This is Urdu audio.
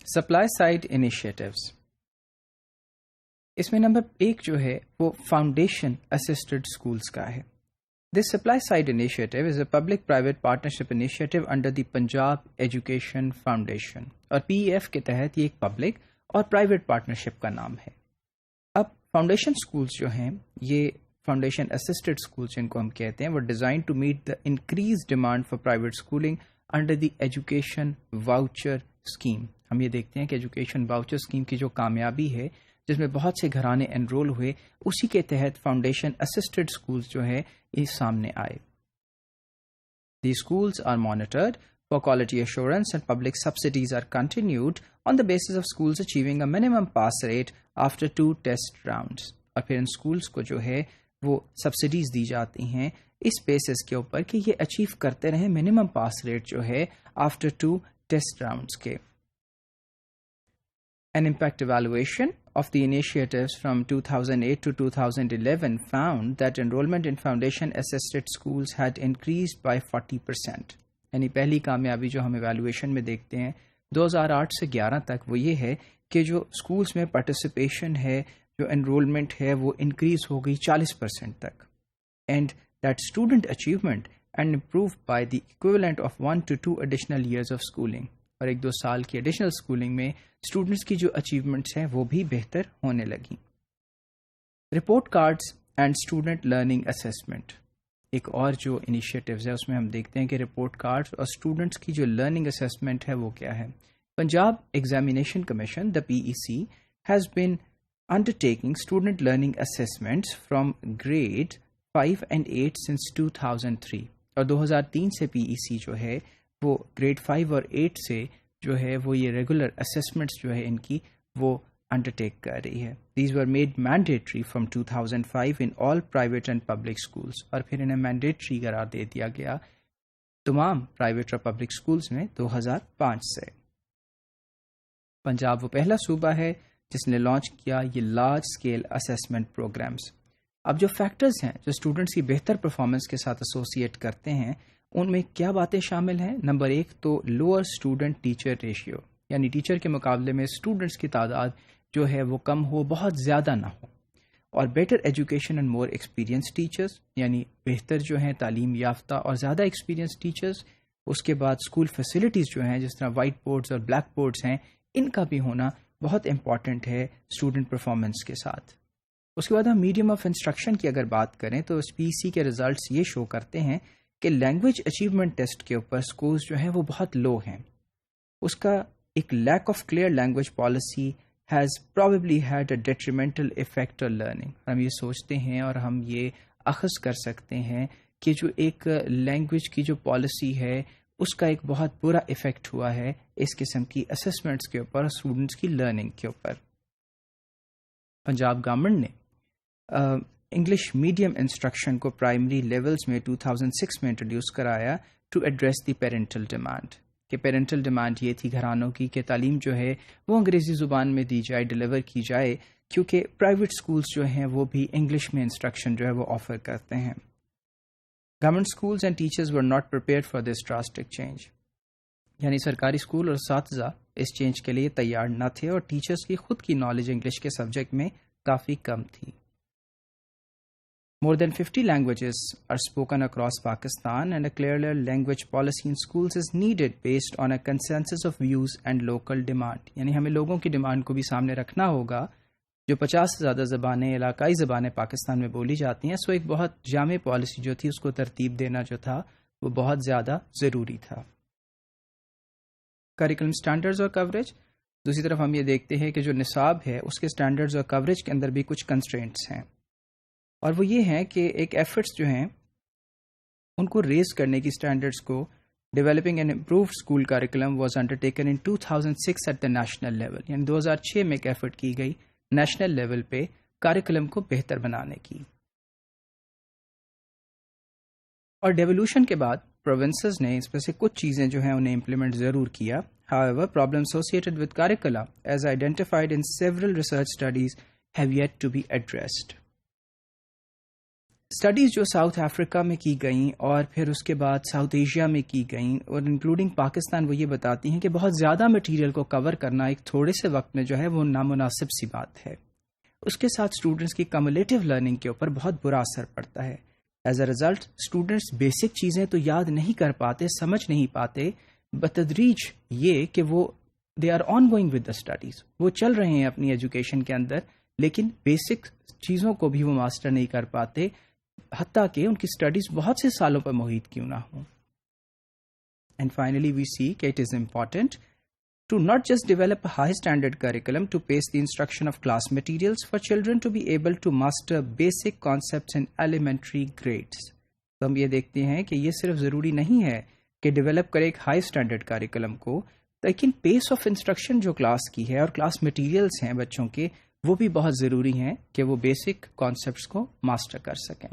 Supply side initiatives. اس میں نمبر 1 جو ہے وہ فاؤنڈیشن اسسٹڈ اسکولس کا ہے. This supply side initiative is a public private partnership initiative under the Punjab education foundation, اور PEF کے تحت یہ ایک پبلک اور پرائیویٹ پارٹنرشپ کا نام ہے. اب فاؤنڈیشن اسکولس جو ہیں، یہ فاؤنڈیشن اسسٹڈ اسکولس جن کو ہم کہتے ہیں، وہ design to meet the increase demand for private schooling under the education voucher scheme. ہم یہ دیکھتے ہیں کہ ایجوکیشن واؤچر اسکیم کی جو کامیابی ہے، جس میں بہت سے گھرانے انرول ہوئے، اسی کے تحت فاؤنڈیشن اسسٹڈ اسکولس جو ہے یہ سامنے آئے. The schools are monitored for quality assurance and public subsidies are continued on the basis of schools achieving a minimum pass rate after 2 test rounds. اور پھر ان اسکولس کو جو ہے وہ سبسڈیز دی جاتی ہیں اس بیسس کے اوپر کہ یہ اچیو کرتے رہیں منیمم پاس ریٹ جو ہے آفٹر 2 ٹیسٹ راؤنڈس کے. An impact evaluation of the initiatives from 2008 to 2011 found that enrollment in foundation assisted schools had increased by 40%. یعنی پہلی کامیابی جو ہم ایویلویشن میں دیکھتے ہیں 2008 سے 11 تک وہ یہ ہے کہ جو اسکولس میں پارٹیسپیشن ہے، جو انرولمنٹ ہے، وہ انکریز ہو گئی 40% تک. And that student achievement and improve by the equivalent of 1 to 2 additional years of schooling. اور 1-2 سال کی ایڈیشنل اسکولنگ میں اسٹوڈنٹس کی جو اچیومنٹس ہیں وہ بھی بہتر ہونے لگیں. Report cards and student learning assessment ایک اور جو انیشیٹوز ہے، اس میں ہم دیکھتے ہیں کہ رپورٹ کارڈز اور اسٹوڈنٹس کی جو لرننگ اسیسمنٹ ہے وہ کیا ہے. Punjab examination commission the PEC has been undertaking student learning assessments from grade 5 and 8 since 2003. اور 2003 سے PEC جو ہے وہ گریڈ 5 اور 8 سے جو ہے وہ یہ ریگولر اسیسمنٹس جو ہے ان کی وہ انڈرٹیک کر رہی ہے. These were made mandatory from 2005 in all private and public schools, اور پھر انہیں مینڈیٹری قرار دے دیا گیا تمام پرائیویٹ اور پبلک اسکولس میں 2005 سے. پنجاب وہ پہلا صوبہ ہے جس نے لانچ کیا یہ لارج اسکیل اسیسمنٹ پروگرامس. اب جو فیکٹرز ہیں جو اسٹوڈنٹس کی بہتر پرفارمنس کے ساتھ ایسوسیٹ کرتے ہیں، ان میں کیا باتیں شامل ہیں. نمبر 1 تو لوور اسٹوڈنٹ ٹیچر ریشیو، یعنی ٹیچر کے مقابلے میں اسٹوڈنٹس کی تعداد جو ہے وہ کم ہو، بہت زیادہ نہ ہو. اور better education and more experience teachers, یعنی بہتر جو ہیں تعلیم یافتہ اور زیادہ ایکسپیرینس ٹیچرز. اس کے بعد اسکول فیسلٹیز جو ہیں جس طرح وائٹ بورڈز اور بلیک بورڈز ہیں، ان کا بھی ہونا بہت امپورٹنٹ ہے اسٹوڈنٹ پرفارمنس کے ساتھ. اس کے بعد ہم میڈیم آف انسٹرکشن کی اگر بات کریں تو اس PEC کے ریزلٹس یہ شو کرتے ہیں کہ لینگویج اچیومنٹ ٹیسٹ کے اوپر اسکورز جو ہیں وہ بہت لو ہیں. اس کا ایک lack of clear language policy has probably had a detrimental effect on learning. ہم یہ سوچتے ہیں اور ہم یہ اخذ کر سکتے ہیں کہ جو ایک لینگویج کی جو پالیسی ہے اس کا ایک بہت برا افیکٹ ہوا ہے اس قسم کی اسسمنٹس کے اوپر، اسٹوڈنٹس کی لرننگ کے اوپر. پنجاب گورنمنٹ نے انگلش میڈیم انسٹرکشن کو پرائمری لیولز میں 2006 میں انٹروڈیوس کرایا to address the parental demand. کہ پیرنٹل ڈیمانڈ یہ تھی گھرانوں کی کہ تعلیم جو ہے وہ انگریزی زبان میں دی جائے، ڈیلیور کی جائے، کیونکہ پرائیویٹ اسکولس جو ہیں وہ بھی انگلش میں انسٹرکشن جو ہے وہ آفر کرتے ہیں. Government schools and teachers were not prepared for this drastic change. یعنی سرکاری اسکول اور اساتذہ اس چینج کے لیے تیار نہ تھے، اور ٹیچرز کی خود کی نالج انگلش کے سبجیکٹ میں کافی کم تھی. More than 50 languages are spoken across Pakistan, and a clearer language policy in schools is needed based on a consensus of views and local demand. یعنی ہمیں لوگوں کی ڈیمانڈ کو بھی سامنے رکھنا ہوگا. جو 50 سے زیادہ زبانیں، علاقائی زبانیں پاکستان میں بولی جاتی ہیں، سو ایک بہت جامع پالیسی جو تھی اس کو ترتیب دینا جو تھا وہ بہت زیادہ ضروری تھا. کریکولم سٹینڈرڈز اور کوریج. دوسری طرف ہم یہ دیکھتے ہیں کہ جو نصاب ہے اس کے سٹینڈرڈز اور کوریج کے اندر بھی کچھ کنسٹرینٹس ہیں، اور وہ یہ ہیں کہ ایک ایفرٹس جو ہیں ان کو ریز کرنے کی سٹینڈرڈز کو. Developing an improved school curriculum was undertaken in 2006 at the national level. یعنی 2006 میں ایک ایفرٹ کی گئی نیشنل لیول پہ کریکولم کو بہتر بنانے کی. اور ڈیولوشن کے بعد پروونسز نے اس میں سے کچھ چیزیں جو ہیں انہیں امپلیمنٹ ضرور کیا. However, problems associated with curricula, as identified in several research studies, have yet to be addressed. Studies جو ساؤتھ افریقہ میں کی گئیں اور پھر اس کے بعد ساؤتھ ایشیا میں کی گئیں اور انکلوڈنگ پاکستان، وہ یہ بتاتی ہیں کہ بہت زیادہ مٹیریل کو کور کرنا ایک تھوڑے سے وقت میں جو ہے وہ نامناسب سی بات ہے. اس کے ساتھ اسٹوڈنٹس کی کمیولیٹو لرننگ کے اوپر بہت برا اثر پڑتا ہے. As a result students basic چیزیں تو یاد نہیں کر پاتے، سمجھ نہیں پاتے، بتدریج یہ کہ وہ they are ongoing with the studies, وہ چل رہے ہیں اپنی ایجوکیشن کے اندر، لیکن بیسک چیزوں کو بھی وہ ماسٹر نہیں کر پاتے، حتیٰ کہ ان کی اسٹڈیز بہت سے سالوں پر محیط کیوں نہ ہوں. اینڈ فائنلی وی سی کہ it is important to not just develop a high standard curriculum to pace the instruction of class materials for children to be able to master basic concepts in elementary grades. تو ہم یہ دیکھتے ہیں کہ یہ صرف ضروری نہیں ہے کہ ڈیولپ کرے ایک ہائی اسٹینڈرڈ کریکولم کو، لیکن پیس آف انسٹرکشن جو کلاس کی ہے اور کلاس مٹیریلز ہیں بچوں کے، وہ بھی بہت ضروری ہیں کہ وہ بیسک کانسیپٹس کو ماسٹر کر سکیں.